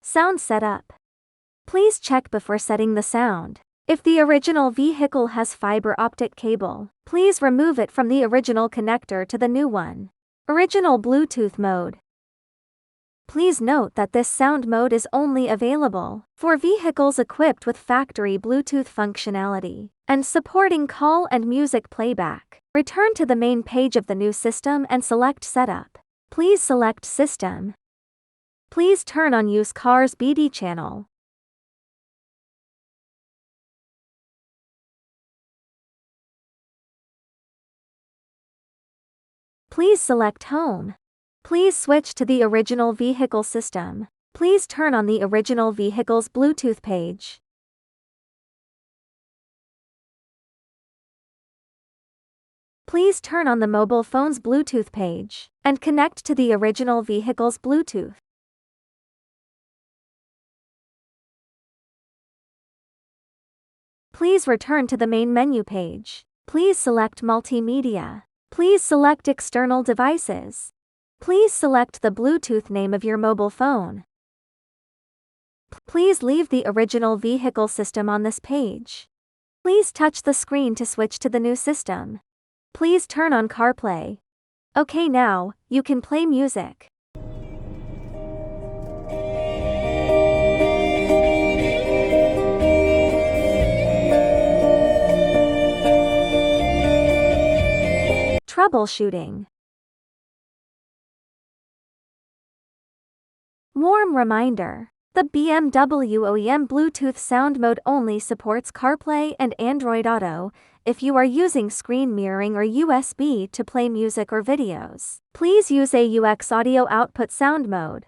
Sound setup. Please check before setting the sound. If the original vehicle has fiber optic cable, please remove it from the original connector to the new one. Original Bluetooth mode. Please note that this sound mode is only available for vehicles equipped with factory Bluetooth functionality and supporting call and music playback. Return to the main page of the new system and select Setup. Please select System. Please turn on Use Cars BD channel. Please select Home. Please switch to the original vehicle system. Please turn on the original vehicle's Bluetooth page. Please turn on the mobile phone's Bluetooth page and connect to the original vehicle's Bluetooth. Please return to the main menu page. Please select Multimedia. Please select External Devices. Please select the Bluetooth name of your mobile phone. Please leave the original vehicle system on this page. Please touch the screen to switch to the new system. Please turn on CarPlay. Okay, now, you can play music. Troubleshooting. Warm reminder. The BMW OEM Bluetooth sound mode only supports CarPlay and Android Auto. If you are using screen mirroring or USB to play music or videos, please use AUX audio output sound mode.